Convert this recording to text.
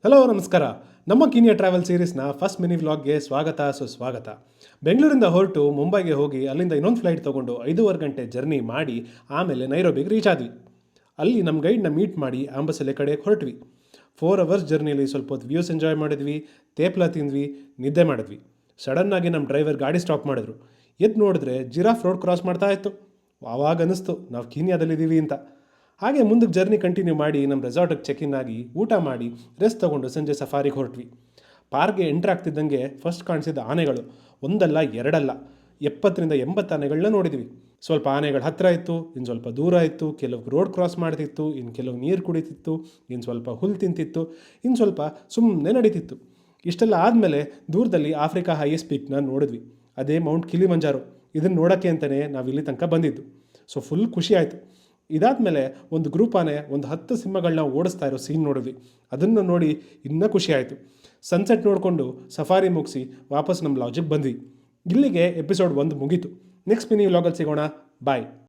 Hello ನಮಸ್ಕಾರ. ನಮ್ಮ Kenya travel ಸೀರೀಸ್ನ first mini ವ್ಲಾಗ್ಗೆ ಸ್ವಾಗತ ಸುಸ್ವಾಗತ. ಬೆಂಗಳೂರಿಂದ ಹೊರಟು ಮುಂಬೈಗೆ ಹೋಗಿ ಅಲ್ಲಿಂದ ಇನ್ನೊಂದು ಫ್ಲೈಟ್ ತೊಗೊಂಡು 5.5 ಗಂಟೆ ಜರ್ನಿ ಮಾಡಿ ಆಮೇಲೆ ನೈರೋಬಿಗೆ ರೀಚ್ ಆದ್ವಿ. ಅಲ್ಲಿ ನಮ್ಮ ಗೈಡ್ನ ಮೀಟ್ ಮಾಡಿ ಆಂಬಸಲೆ ಕಡೆ ಹೊರಟ್ವಿ. 4 ಅವರ್ಸ್ ಜರ್ನಿಯಲ್ಲಿ ಸ್ವಲ್ಪ ಹೊತ್ತು ವ್ಯೂಸ್ ಎಂಜಾಯ್ ಮಾಡಿದ್ವಿ, ತೇಪ್ಲ ತಿಂದ್ವಿ, ನಿದ್ದೆ ಮಾಡಿದ್ವಿ. ಸಡನ್ನಾಗಿ ನಮ್ಮ ಡ್ರೈವರ್ ಗಾಡಿ ಸ್ಟಾಪ್ ಮಾಡಿದ್ರು. ಎದ್ದು ನೋಡಿದ್ರೆ ಜಿರಾಫ್ ರೋಡ್ ಕ್ರಾಸ್ ಮಾಡ್ತಾ ಇತ್ತು. ಆವಾಗ ಅನ್ನಿಸ್ತು ನಾವು ಕೀನ್ಯಾದಲ್ಲಿದ್ದೀವಿ ಅಂತ. ಹಾಗೆ ಮುಂದಕ್ಕೆ ಜರ್ನಿ ಕಂಟಿನ್ಯೂ ಮಾಡಿ ನಮ್ಮ ರೆಸಾರ್ಟಿಗೆ ಚೆಕ್ ಇನ್ ಆಗಿ ಊಟ ಮಾಡಿ ರೆಸ್ಟ್ ತೊಗೊಂಡು ಸಂಜೆ ಸಫಾರಿಗೆ ಹೊರಟ್ವಿ. ಪಾರ್ಕ್ಗೆ ಎಂಟ್ರ್ ಆಗ್ತಿದ್ದಂಗೆ ಫಸ್ಟ್ ಕಾಣಿಸಿದ ಆನೆಗಳು ಒಂದಲ್ಲ ಎರಡಲ್ಲ 70-80 ಆನೆಗಳನ್ನ ನೋಡಿದ್ವಿ. ಸ್ವಲ್ಪ ಆನೆಗಳು ಹತ್ತಿರ ಇತ್ತು, ಇನ್ನು ಸ್ವಲ್ಪ ದೂರ ಇತ್ತು, ಕೆಲವು ರೋಡ್ ಕ್ರಾಸ್ ಮಾಡ್ತಿತ್ತು, ಇನ್ನು ಕೆಲವು ನೀರು ಕುಡಿತಿತ್ತು, ಇನ್ನು ಸ್ವಲ್ಪ ಹುಲ್ಲು ತಿಂತಿತ್ತು, ಇನ್ನು ಸ್ವಲ್ಪ ಸುಮ್ಮನೆ ನಡೀತಿತ್ತು. ಇಷ್ಟೆಲ್ಲ ಆದಮೇಲೆ ದೂರದಲ್ಲಿ ಆಫ್ರಿಕಾ ಹೈಯೆಸ್ಟ್ ಪೀಕ್ನ ನೋಡಿದ್ವಿ. ಅದೇ ಮೌಂಟ್ ಕಿಲಿಮಂಜಾರೋ. ಇದನ್ನು ನೋಡೋಕ್ಕೆ ಅಂತಲೇ ನಾವು ಇಲ್ಲಿ ತನಕ ಬಂದಿದ್ದು. ಸೊ ಫುಲ್ ಖುಷಿ ಆಯಿತು. ಇದಾದಮೇಲೆ ಒಂದು ಗ್ರೂಪ್ ಆನೆ ಒಂದು 10 ಸಿಂಹಗಳನ್ನ ಓಡಿಸ್ತಾ ಇರೋ ಸೀನ್ ನೋಡಿದ್ವಿ. ಅದನ್ನು ನೋಡಿ ಇನ್ನೂ ಖುಷಿ ಆಯಿತು. ಸನ್ಸೆಟ್ ನೋಡಿಕೊಂಡು ಸಫಾರಿ ಮುಗಿಸಿ ವಾಪಸ್ ನಮ್ಮ ಲಾಡ್ಜಿಗೆ ಬಂದ್ವಿ. ಇಲ್ಲಿಗೆ ಎಪಿಸೋಡ್ 1 ಮುಗೀತು. ನೆಕ್ಸ್ಟ್ ಮಿನಿ ವ್ಲಾಗಲ್ಲಿ ಸಿಗೋಣ. ಬಾಯ್.